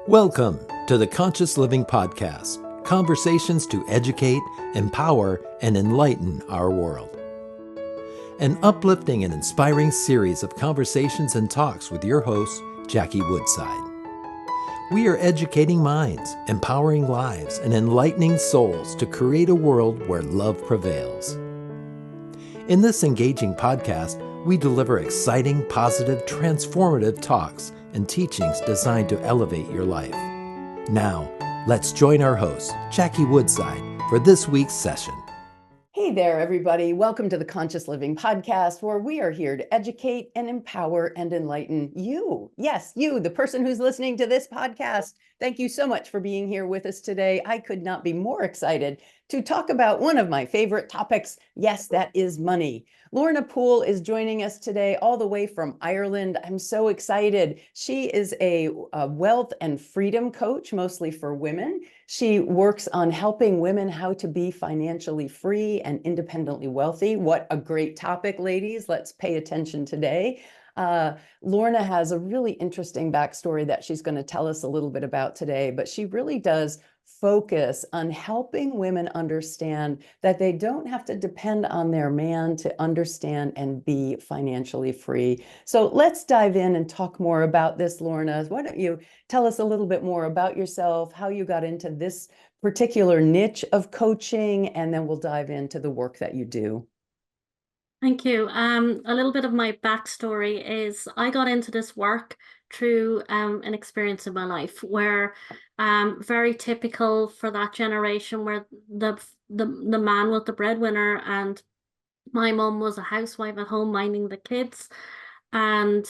Welcome to the Conscious Living Podcast, conversations to educate, empower, and enlighten our world. An uplifting and inspiring series of conversations and talks with your host, Jackie Woodside. We are educating minds, empowering lives, and enlightening souls to create a world where love prevails. In this engaging podcast, we deliver exciting, positive, transformative talks and teachings designed to elevate your life. Now, let's join our host, Jackie Woodside, for this week's session. Hey there, everybody. Welcome to the Conscious Living Podcast, where we are here to educate and empower and enlighten you. Yes, you, the person who's listening to this podcast. Thank you so much for being here with us today. I could not be more excited to talk about one of my favorite topics. Yes, that is money. Lorna Poole is joining us today all the way from Ireland. I'm so excited. She is a wealth and freedom coach, mostly for women. She works on helping women how to be financially free and independently wealthy. What a great topic, ladies. Let's pay attention today. Lorna has a really interesting backstory that she's going to tell us a little bit about today, but she really does focus on helping women understand that they don't have to depend on their man to understand and be financially free. So let's dive in and talk more about this, Lorna. Why don't you tell us a little bit more about yourself, how you got into this particular niche of coaching, and then we'll dive into the work that you do. Thank you. A little bit of my backstory is I got into this work through an experience in my life where very typical for that generation where the man was the breadwinner and my mum was a housewife at home minding the kids, and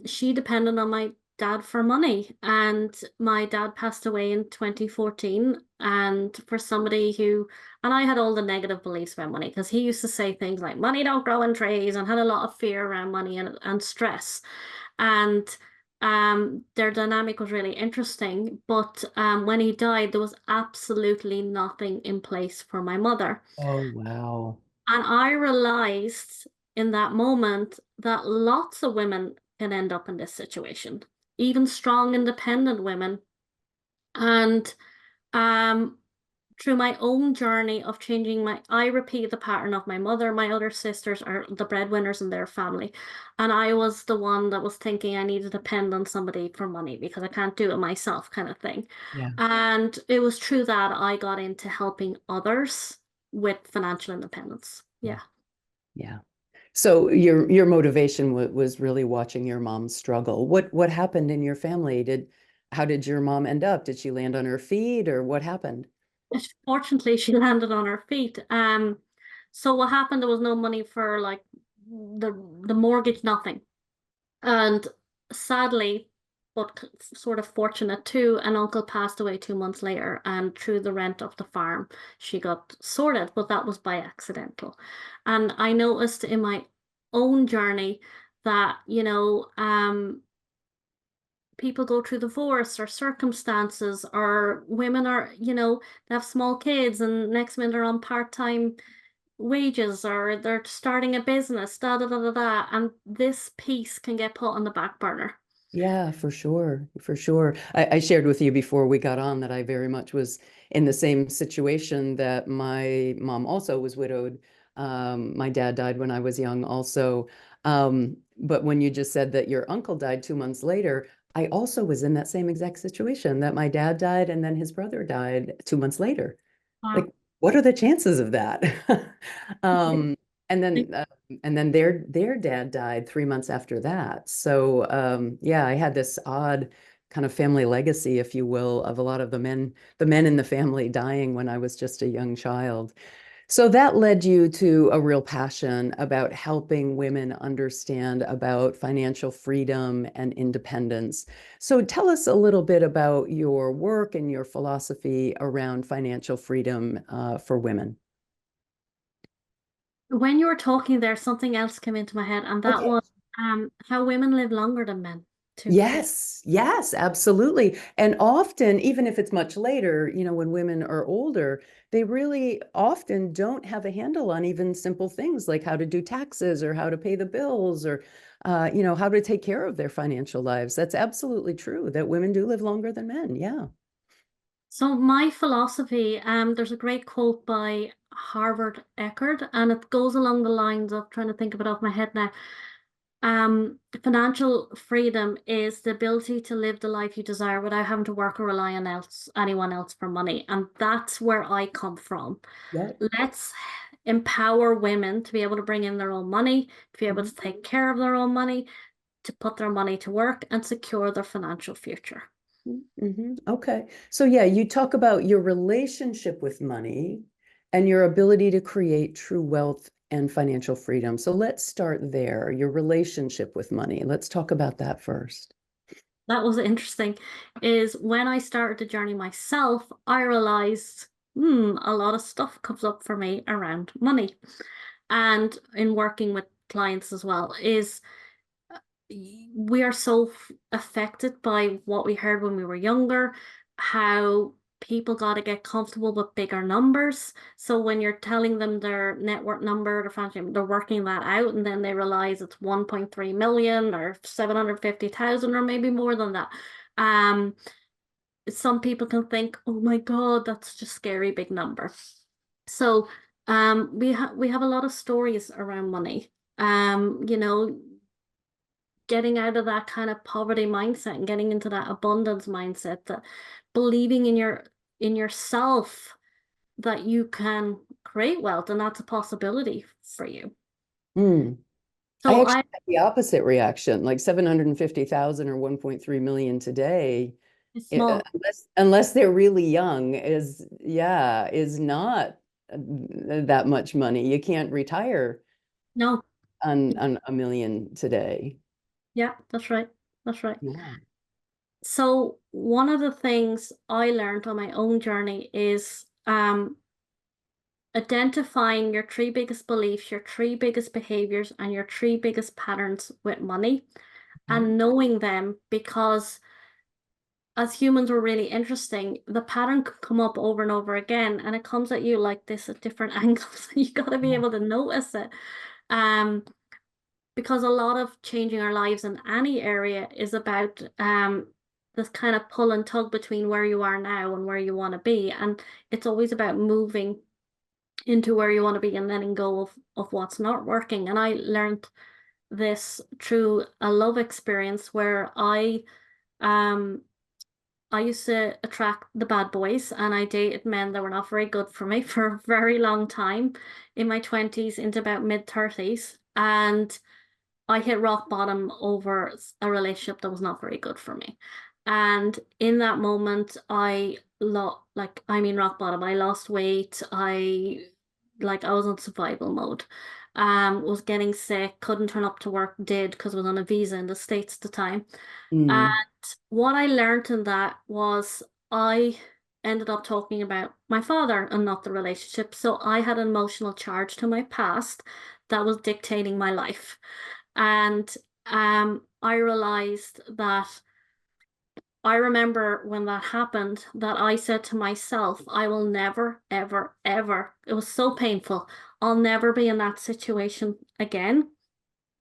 she depended on my dad for money. And my dad passed away in 2014. And for somebody who, and I had all the negative beliefs about money because he used to say things like money don't grow on trees and had a lot of fear around money and stress. And their dynamic was really interesting. But when he died, there was absolutely nothing in place for my mother. Oh, wow. And I realized in that moment that lots of women can end up in this situation, even strong, independent women. And um, through my own journey of changing I repeat the pattern of my mother. My other sisters are the breadwinners in their family. And I was the one that was thinking I need to depend on somebody for money because I can't do it myself, kind of thing. Yeah. And it was through that I got into helping others with financial independence. Yeah. Yeah. So your motivation was really watching your mom struggle. What happened in your family? How did your mom end up? Did she land on her feet, or what happened? Fortunately, she landed on her feet. So what happened, there was no money for like the mortgage, nothing. And sadly, but sort of fortunate too, an uncle passed away 2 months later, and through the rent of the farm, she got sorted, but that was by accidental. And I noticed in my own journey that, people go through divorce or circumstances, or women are, they have small kids and next minute they're on part-time wages or they're starting a business, da da da da da, and this piece can get put on the back burner. Yeah, for sure. For sure. I shared with you before we got on that I very much was in the same situation, that my mom also was widowed. My dad died when I was young also. But when you just said that your uncle died 2 months later, I also was in that same exact situation, that my dad died and then his brother died 2 months later. Like, Wow. what are the chances of that? Um, and then their dad died 3 months after that. So yeah, I had this odd kind of family legacy, if you will, of a lot of the men in the family dying when I was just a young child. So that led you to a real passion about helping women understand about financial freedom and independence. So tell us a little bit about your work and your philosophy around financial freedom for women. When you were talking there, something else came into my head, and that Okay. was how women live longer than men too. Yes, yes, absolutely. And often, even if it's much later, when women are older, they really often don't have a handle on even simple things like how to do taxes or how to pay the bills or how to take care of their financial lives. That's absolutely true that women do live longer than men. Yeah. So my philosophy, there's a great quote by Harvard Eckert, and it goes along the lines of trying to think of it off my head now. Financial freedom is the ability to live the life you desire without having to work or rely on anyone else for money. And that's where I come from. Yeah. Let's empower women to be able to bring in their own money, to be able to Mm-hmm. take care of their own money, to put their money to work and secure their financial future. Mm-hmm. Okay. So yeah, you talk about your relationship with money and your ability to create true wealth and financial freedom. So let's start there, your relationship with money. Let's talk about that first. That was interesting, is when I started the journey myself, I realized, a lot of stuff comes up for me around money. And in working with clients as well, is we are so affected by what we heard when we were younger, how people got to get comfortable with bigger numbers. So when you're telling them their network number, their family, they're working that out, and then they realize it's 1.3 million or 750,000 or maybe more than that. Um, some people can think, oh my God, that's just scary big number. So we have a lot of stories around money. You know, getting out of that kind of poverty mindset and getting into that abundance mindset, that believing in yourself, that you can create wealth and that's a possibility for you. Hmm. I So actually I have the opposite reaction, like 750,000 or 1.3 million today, it's small. unless they're really young, is not that much money. You can't retire No, on a million today. yeah, that's right. That's right. Yeah. So one of the things I learned on my own journey is identifying your three biggest beliefs, your three biggest behaviors, and your three biggest patterns with money, Okay. and knowing them, because as humans we're really interesting. The pattern could come up over and over again, and it comes at you like this at different angles. You got to be able to notice it. Um, because a lot of changing our lives in any area is about this kind of pull and tug between where you are now and where you want to be. And it's always about moving into where you want to be and letting go of what's not working. And I learned this through a love experience where um I used to attract the bad boys, and I dated men that were not very good for me for a very long time in my 20s into about mid 30s. And I hit rock bottom over a relationship that was not very good for me. And in that moment, I lost, like, I mean, rock bottom. I lost weight. I was on survival mode. Was getting sick, couldn't turn up to work, did because I was on a visa in the States at the time. And Mm. what I learned in that was I ended up talking about my father and not the relationship. So I had an emotional charge to my past that was dictating my life. And I realized that I remember when that happened, that I said to myself, I will never, ever, ever, it was so painful. I'll never be in that situation again.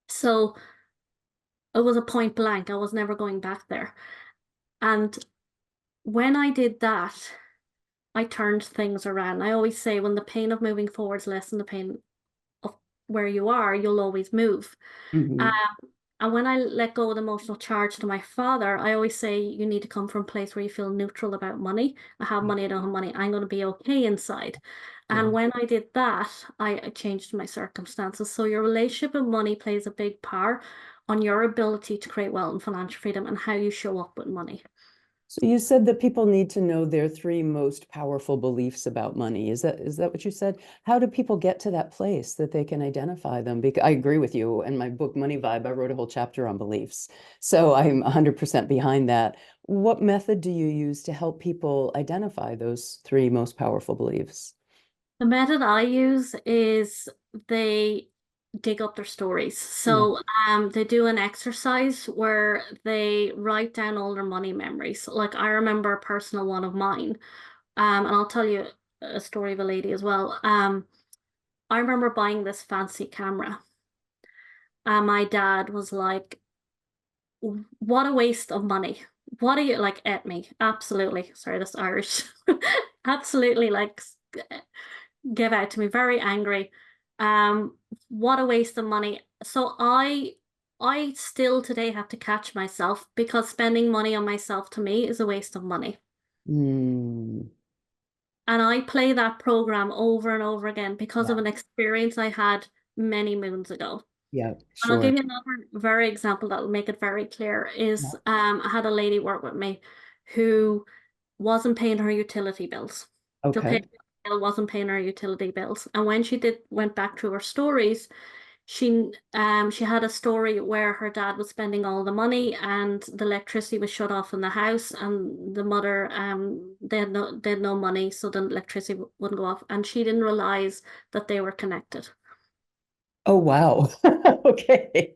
So it was a point blank. I was never going back there. And when I did that, I turned things around. I always say when the pain of moving forward is less than the pain of where you are, you'll always move. Um, Mhm. and when I let go of the emotional charge to my father, I always say you need to come from a place where you feel neutral about money. I have money, I don't have money. I'm going to be okay inside. Yeah. And when I did that, I changed my circumstances. So your relationship with money plays a big part on your ability to create wealth and financial freedom and how you show up with money. So you said that people need to know their three most powerful beliefs about money. Is that what you said? How do people get to that place that they can identify them? Because I agree with you. In my book, Money Vibe, I wrote a whole chapter on beliefs. So I'm 100% behind that. What method do you use to help people identify those three most powerful beliefs? The method I use is they dig up their stories. Yeah. So they do an exercise where they write down all their money memories. Like I remember a personal one of mine, and I'll tell you a story of a lady as well. I remember buying this fancy camera, And my dad was like, what a waste of money. What are you like at me? Absolutely. Sorry, that's Irish. Absolutely like give out to me, very angry. What a waste of money. So I still today have to catch myself because spending money on myself to me is a waste of money. Mm, And I play that program over and over again because of yeah. an experience I had many moons ago. Yeah, And I'll sure. give you another very example that will make it very clear Yeah. is I had a lady work with me who wasn't paying her utility bills. She'll pay Okay. wasn't paying her utility bills. And when she did went back through her stories, she had a story where her dad was spending all the money and the electricity was shut off in the house and the mother they had no money, so the electricity wouldn't go off, and she didn't realize that they were connected. Oh, wow. Okay.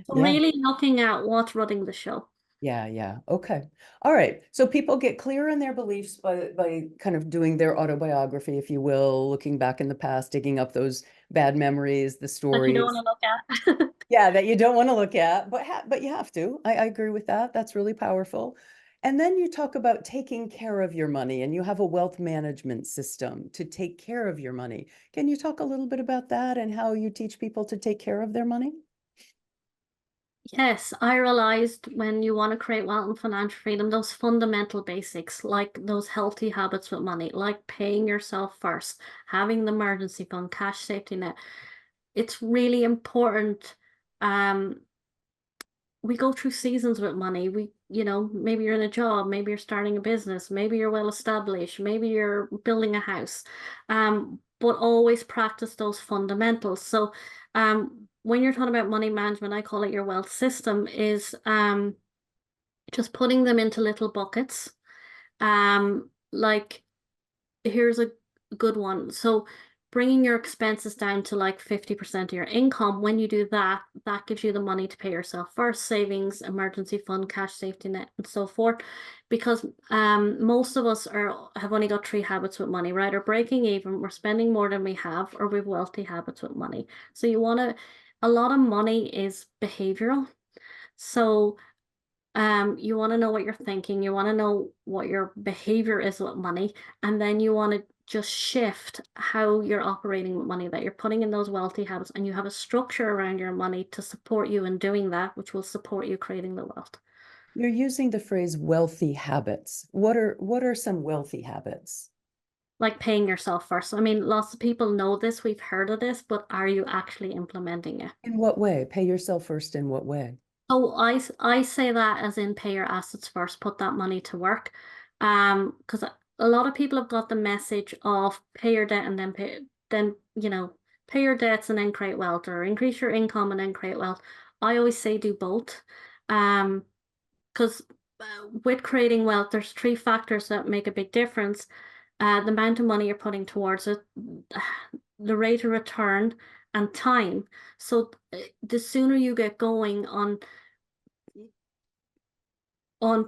So Yeah. really looking at what's running the show. Yeah, yeah. Okay. All right. So people get clear in their beliefs by kind of doing their autobiography, if you will, looking back in the past, digging up those bad memories, the That you don't stories. want to look at. Yeah, that you don't want to look at, but you have to. I agree with that. That's really powerful. And then you talk about taking care of your money, and you have a wealth management system to take care of your money. Can you talk a little bit about that and how you teach people to take care of their money? Yes, I realized when you want to create wealth and financial freedom, those fundamental basics, like those healthy habits with money, like paying yourself first, having the emergency fund, cash safety net, it's really important. Um, we go through seasons with money. Maybe you're in a job, maybe you're starting a business, maybe you're well established, maybe you're building a house. But always practice those fundamentals. So, when you're talking about money management, I call it your wealth system, is just putting them into little buckets. Like here's a good one. So bringing your expenses down to like 50% of your income. When you do that, that gives you the money to pay yourself first, savings, emergency fund, cash safety net, and so forth. Because most of us have only got three habits with money, right? Or breaking even, we're spending more than we have, or we've wealthy habits with money. So a lot of money is behavioral. So you want to know what you're thinking, you want to know what your behavior is with money, and then you want to just shift how you're operating with money, that you're putting in those wealthy habits, and you have a structure around your money to support you in doing that, which will support you creating the wealth. You're using the phrase wealthy habits. What are some wealthy habits? Like paying yourself first. I mean, lots of people know this, we've heard of this, but are you actually implementing it? In what way? Pay yourself first in what way? Oh, I say that as in pay your assets first, put that money to work. Because a lot of people have got the message of pay your debt and pay your debts and then create wealth, or increase your income and then create wealth. I always say do both. Because with creating wealth, there's three factors that make a big difference. The amount of money you're putting towards it, the rate of return, and time. So the sooner you get going on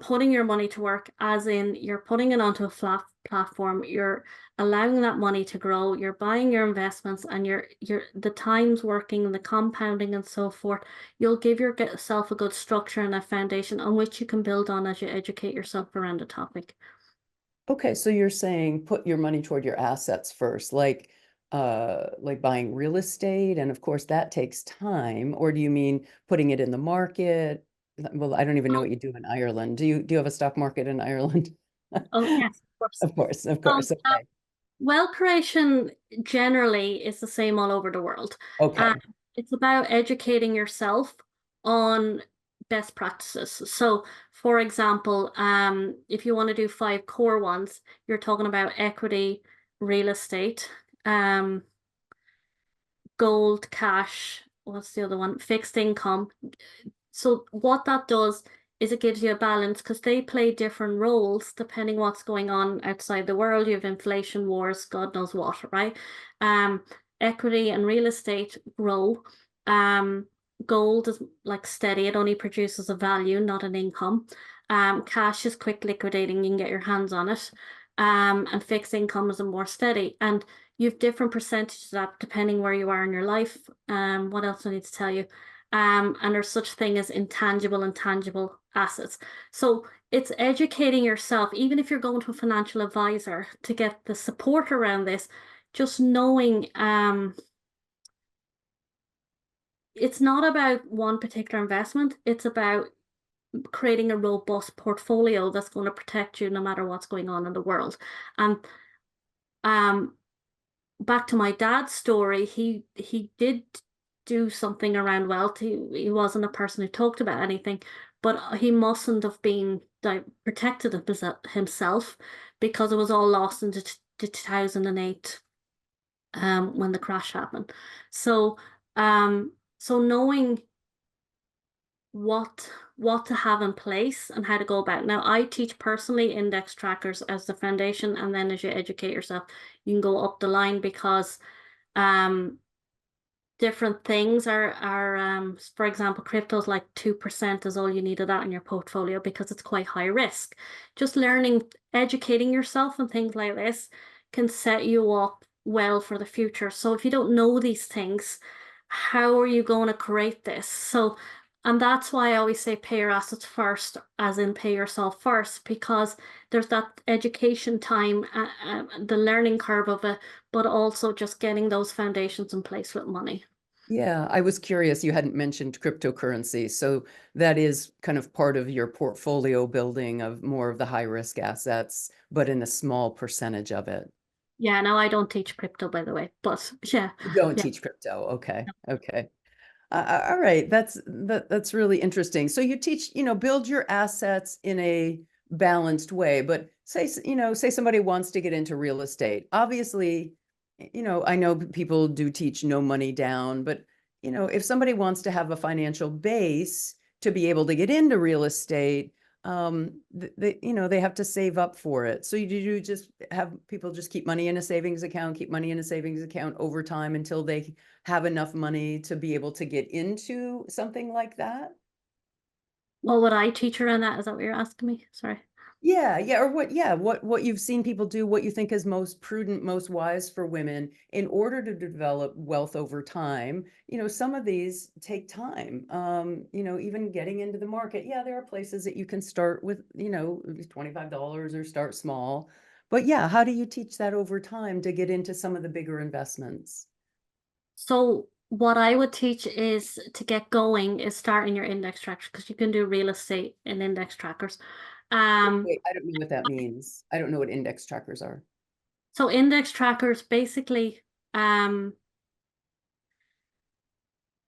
putting your money to work, as in you're putting it onto a flat platform, you're allowing that money to grow, you're buying your investments, and you're the times working, the compounding, and so forth, you'll give yourself a good structure and a foundation on which you can build on as you educate yourself around a topic. Okay, so you're saying put your money toward your assets first, like buying real estate, and of course that takes time, or do you mean putting it in the market? Well, I don't even know what you do in Ireland. Do you have a stock market in Ireland? Oh, yes, of course. Of course, of So, course. Okay. wealth creation generally is the same all over the world. Um, Okay. it's about educating yourself on best practices. So, for example, if you want to do five core ones, you're talking about equity, real estate, um, gold, cash. What's the other one? Fixed income. So what that does is it gives you a balance because they play different roles depending what's going on outside the world. You have inflation, wars, God knows what, right? Um, Equity and real estate grow. Um, Gold is like steady; it only produces a value, not an income. Cash is quick liquidating; you can get your hands on it. and fixed income is a more steady. And you've different percentages of that depending where you are in your life. What else do I need to tell you? And there's such thing as intangible and tangible assets. So it's educating yourself, even if you're going to a financial advisor to get the support around this, just knowing it's not about one particular investment, it's about creating a robust portfolio that's going to protect you no matter what's going on in the world. And um back to my dad's story, he did do something around wealth. He wasn't a person who talked about anything, but he mustn't have been protected himself because it was all lost in the 2008 when the crash happened. So so knowing what to have in place and how to go about. Now, I teach personally index trackers as the foundation, and then as you educate yourself, you can go up the line because um different things are for example, crypto's like 2% is all you need of that in your portfolio because it's quite high risk. Just learning, educating yourself and things like this can set you up well for the future. So if you don't know these things, how are you going to create this? So, and that's why I always say pay your assets first, as in pay yourself first, because there's that education time, the learning curve of it, but also just getting those foundations in place with money. Yeah, I was curious. You hadn't mentioned cryptocurrency. So that is kind of part of your portfolio building of more of the high risk assets, but in a small percentage of it. Yeah, no, I don't teach crypto, by the way, but yeah, You don't yeah. teach crypto. Okay. Okay. All right, that's really interesting. So you teach, build your assets in a balanced way, but say somebody wants to get into real estate. Obviously, I know people do teach no money down, but if somebody wants to have a financial base to be able to get into real estate, they have to save up for it. So you just have people just keep money in a savings account, keep money in a savings account over time until they have enough money to be able to get into something like that? What would I teach around that? Is that what you're asking me? Sorry. Yeah, or what you've seen people do, what you think is most prudent, most wise for women in order to develop wealth over time. Some of these take time. Even getting into the market. Yeah, there are places that you can start with, $25 or start small. But yeah, how do you teach that over time to get into some of the bigger investments? So what I would teach is to get going is starting your index trackers because you can do real estate in index trackers. Um, Wait, I don't know what that means. I don't know what index trackers are. so index trackers basically, um,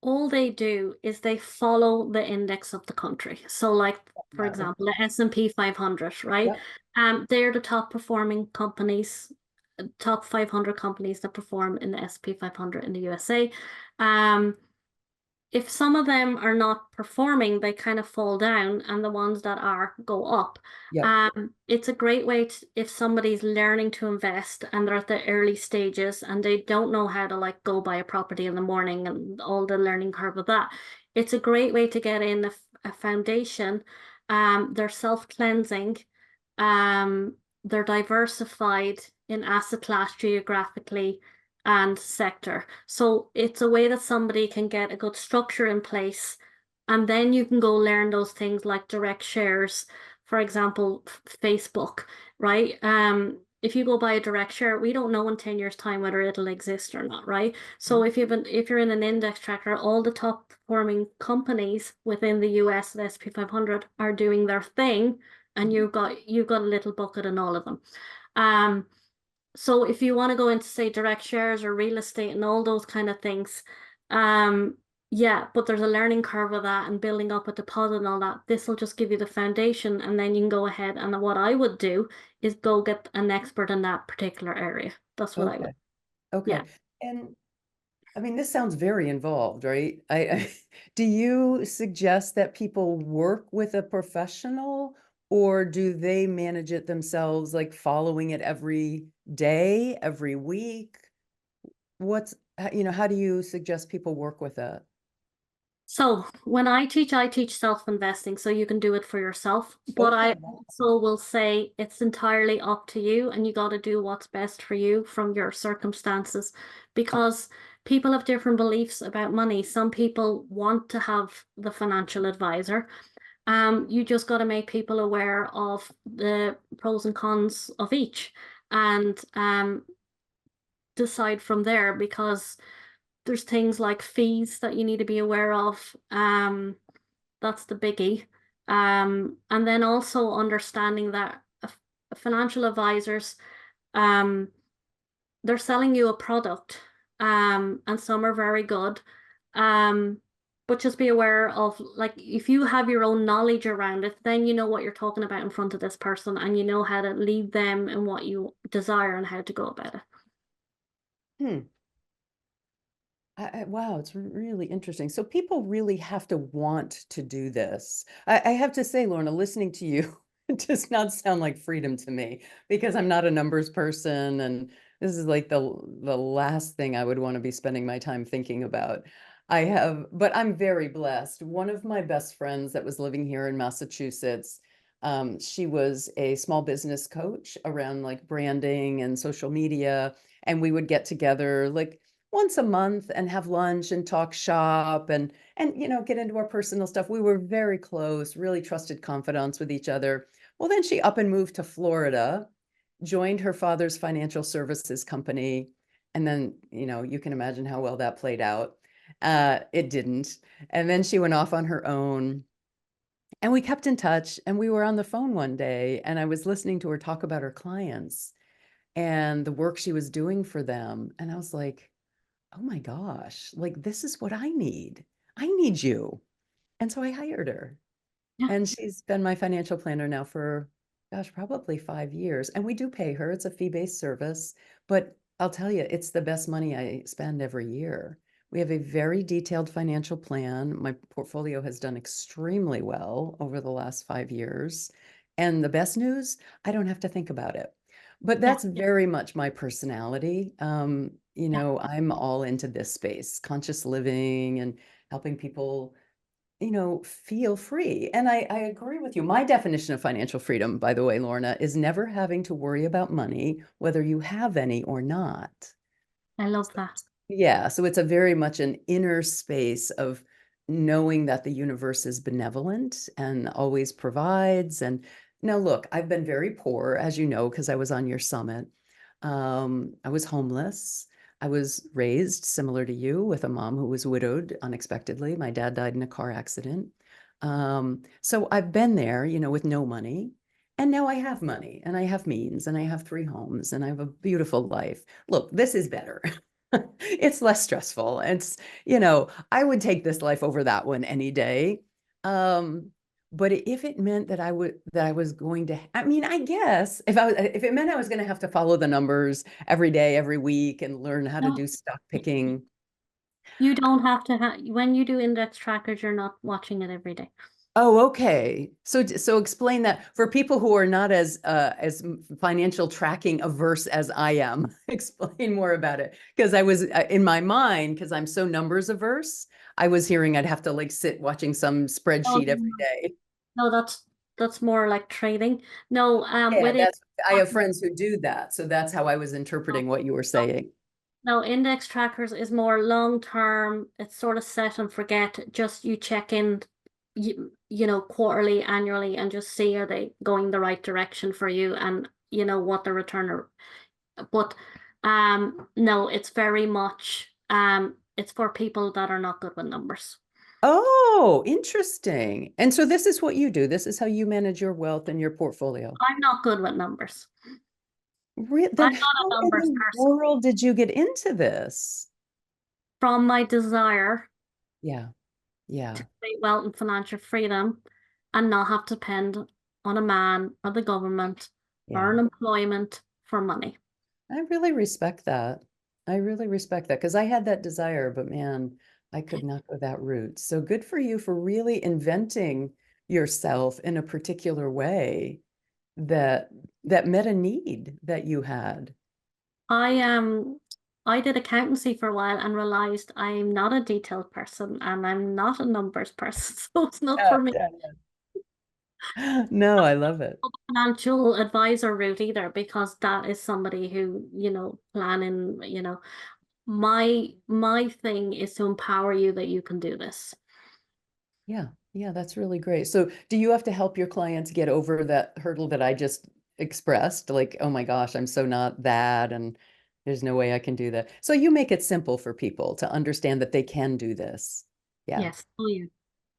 all they do is they follow the index of the country. So like, for Yeah, example, okay. the S&P 500, right? Yep. They're the top performing companies, top 500 companies that perform in the S&P 500 in the USA. Um, if some of them are not performing, they kind of fall down, and the ones that are go up. Yep. It's a great way to, if somebody's learning to invest and they're at the early stages and they don't know how to like go buy a property in the morning and all the learning curve of that. It's a great way to get in a foundation. They're self-cleansing. They're diversified in asset class geographically and sector. So it's a way that somebody can get a good structure in place. And then you can go learn those things like direct shares, for example, Facebook, right? If you go buy a direct share, we don't know in 10 years' time whether it'll exist or not, right? So if you're in an index tracker, all the top performing companies within the US, the SP 500 are doing their thing, and Mhm. you've got a little bucket in all of them. Um, so if you want to go into say direct shares or real estate and all those kind of things, um, yeah, but there's a learning curve of that and building up a deposit and all that. This will just give you the foundation, and then you can go ahead. And what I would do is go get an expert in that particular area. That's what I would. Okay. Okay. Yeah. And I mean, this sounds very involved, right? Do you suggest that people work with a professional, or do they manage it themselves, like following it every day, every week? How do you suggest people work with it? So when I teach self-investing so you can do it for yourself. But I Okay. also will say it's entirely up to you and you got to do what's best for you from your circumstances because people have different beliefs about money. Some people want to have the financial advisor. You just got to make people aware of the pros and cons of each and decide from there because there's things like fees that you need to be aware of. That's the biggie. And then also understanding that financial advisors, um, they're selling you a product, and some are very good. Um, but just be aware of like if you have your own knowledge around it, then you know what you're talking about in front of this person and you know how to lead them and what you desire and how to go about it. Hmm. Wow, it's really interesting. So people really have to want to do this. I have to say, Lorna, listening to you, it does not sound like freedom to me because I'm not a numbers person, and this is like the last thing I would want to be spending my time thinking about. But I'm very blessed. One of my best friends that was living here in Massachusetts, she was a small business coach around like branding and social media, and we would get together like once a month and have lunch and talk shop and get into our personal stuff. We were very close, really trusted confidants with each other. Well, then she up and moved to Florida, joined her father's financial services company, and then you can imagine how well that played out. It didn't. And then she went off on her own, and we kept in touch, and we were on the phone one day, and I was listening to her talk about her clients and the work she was doing for them, and I was like, oh my gosh, like this is what I need. I need you. And so I hired her. Yeah, And she's been my financial planner now for, gosh, probably 5 years. And we do pay her. It's a fee-based service. But I'll tell you, it's the best money I spend every year. We have a very detailed financial plan. My portfolio has done extremely well over the last 5 years. And the best news, I don't have to think about it. But yeah, that's very much my personality. yeah. I'm all into this space, conscious living and helping people feel free. And I agree with you. My definition of financial freedom, by the way, Lorna, is never having to worry about money, whether you have any or not. I love that. Yeah, so it's a very much an inner space of knowing that the universe is benevolent and always provides. And now, look, I've been very poor, as you know, because I was on your summit. I was homeless. I was raised similar to you with a mom who was widowed unexpectedly. My dad died in a car accident. So I've been there, with no money. And now I have money and I have means and I have 3 homes and I have a beautiful life. Look, this is better. It's less stressful. I would take this life over that one any day. But if it meant that I was going to, I mean, I guess if it meant I was going to have to follow the numbers every day, every week and learn how to No, do stock picking. you don't have to have, when you do index trackers, you're not watching it every day. Oh, okay. So explain that for people who are not as financial tracking averse as I am. Explain more about it because I was in my mind because I'm so numbers averse. I was hearing I'd have to like sit watching some No, spreadsheet every day. no, that's more like trading. No, Yeah, with it, that's I have friends who do that, so that's how I was interpreting what you were saying. no, index trackers is more long term. It's sort of set and forget. Just you check in, quarterly, annually, and just see are they going the right direction for you, and what the return are. But no, it's very much it's for people that are not good with numbers. Oh, interesting. And so this is what you do. This is how you manage your wealth and your portfolio. I'm not good with numbers. Then I'm not how a in numbers the person. world did you get into this? From my desire Yeah, to yeah. create wealth and financial freedom and not have to depend on a man or the government or Yeah, an employment for money. I really respect that. I really respect that because I had that desire, but man, I could not go that route. So good for you for really inventing yourself in a particular way that met a need that you had. I I did accountancy for a while and realized I'm not a detailed person and I'm not a numbers person. So it's not Yeah, for me. yeah, yeah. No, I love it. Financial advisor route either, because that is somebody who, planning, my thing is to empower you that you can do this. Yeah, yeah, that's really great. So do you have to help your clients get over that hurdle that I just expressed? Like, oh my gosh, I'm so not that, and there's no way I can do that. So you make it simple for people to understand that they can do this. Yeah, Yes. Oh yeah.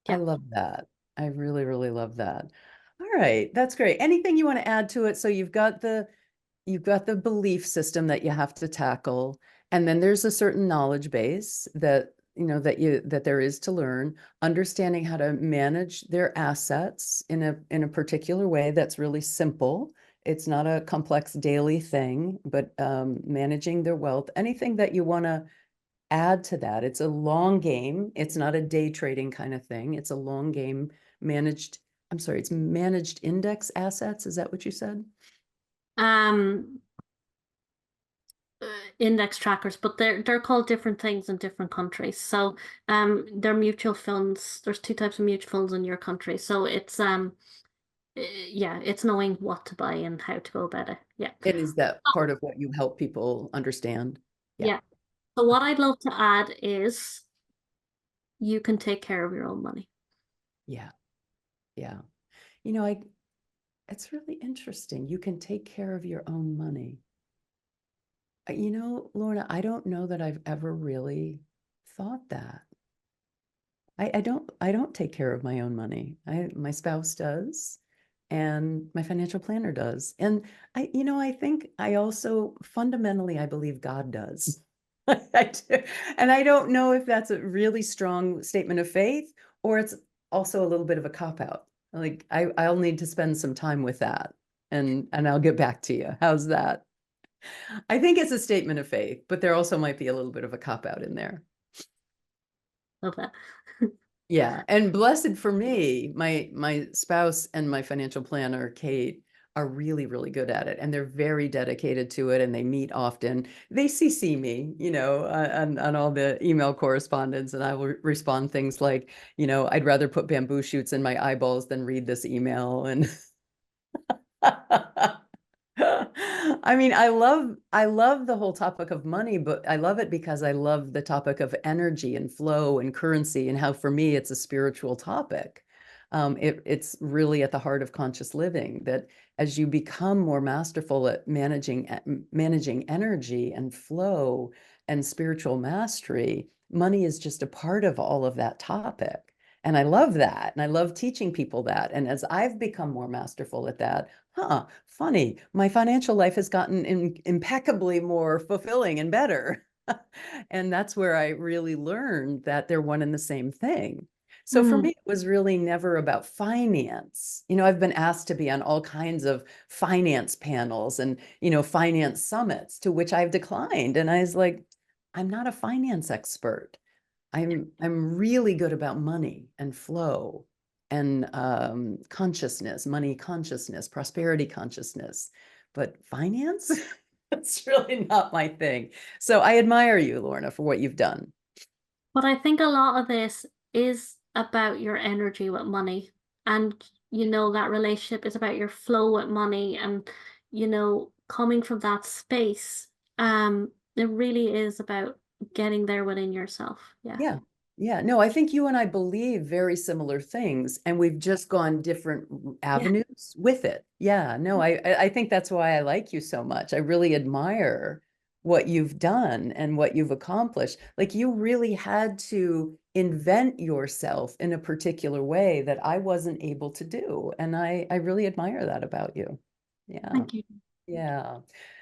I Yeah. love that. I really, really love that. All right, that's great. Anything you want to add to it? So you've got the belief system that you have to tackle, and then there's a certain knowledge base that that there is to learn, understanding how to manage their assets in a particular way that's really simple. It's not a complex daily thing, but managing their wealth. Anything that you want to add to that? It's a long game. It's not a day trading kind of thing. It's a long game. It's managed index assets. Is that what you said? Um, Index trackers, but they're called different things in different countries. So they're mutual funds. There's two types of mutual funds in your country. So it's yeah, it's knowing what to buy and how to go about it. Yeah. And is that part of what you help people understand? Yeah. Yeah. So what I'd love to add is you can take care of your own money. Yeah. Yeah. It's really interesting. You can take care of your own money. Lorna, I don't know that I've ever really thought that. I don't take care of my own money. My spouse does, and my financial planner does. And I think I also fundamentally, I believe God does. I do. And I don't know if that's a really strong statement of faith or it's also a little bit of a cop out. Like I'll need to spend some time with that and I'll get back to you. How's that? I think it's a statement of faith, but there also might be a little bit of a cop out in there. Love that. Yeah, and blessed for me, my spouse and my financial planner, Kate, are really, really good at it, and they're very dedicated to it, and they meet often. They CC me, on all the email correspondence, and I will respond things like, I'd rather put bamboo shoots in my eyeballs than read this email, and I mean, I love the whole topic of money, but I love it because I love the topic of energy and flow and currency and how for me it's a spiritual topic. It's really at the heart of conscious living that as you become more masterful at managing energy and flow and spiritual mastery, money is just a part of all of that topic. And I love that. And I love teaching people that. And as I've become more masterful at that, funny, my financial life has gotten impeccably more fulfilling and better. And that's where I really learned that they're one and the same thing. So for Mm, me, it was really never about finance. I've been asked to be on all kinds of finance panels and, finance summits, to which I've declined. And I was like, I'm not a finance expert. I'm really good about money and flow and consciousness, money consciousness, prosperity consciousness, but finance, that's really not my thing. So I admire you, Lorna, for what you've done. but I think a lot of this is about your energy with money. And, that relationship is about your flow with money and, coming from that space. It really is about getting there within yourself. Yeah. Yeah. Yeah. No, I think you and I believe very similar things, and we've just gone different Yeah. avenues with it. Yeah. No, I think that's why I like you so much. I really admire what you've done and what you've accomplished. Like you really had to invent yourself in a particular way that I wasn't able to do. And I really admire that about you. Yeah. Thank you. Yeah.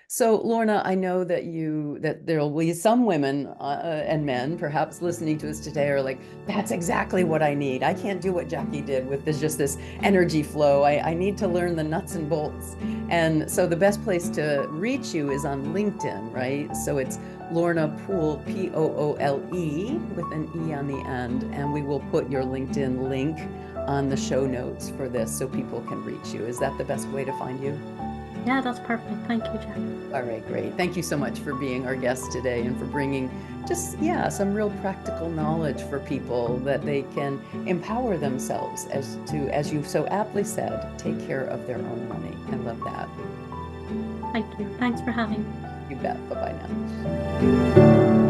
So, Lorna, I know that there will be some women and men perhaps listening to us today are like, that's exactly what I need. I can't do what Jackie did with this energy flow. I need to learn the nuts and bolts. And so the best place to reach you is on LinkedIn, right? So it's Lorna Poole, Poole, with an E on the end. And we will put your LinkedIn link on the show notes for this so people can reach you. Is that the best way to find you? Yeah, that's perfect. Thank you, Jen. All right, great. Thank you so much for being our guest today and for bringing just, some real practical knowledge for people that they can empower themselves as you so aptly said, take care of their own money. I love that. Thank you. Thanks for having me. You bet. Bye-bye now.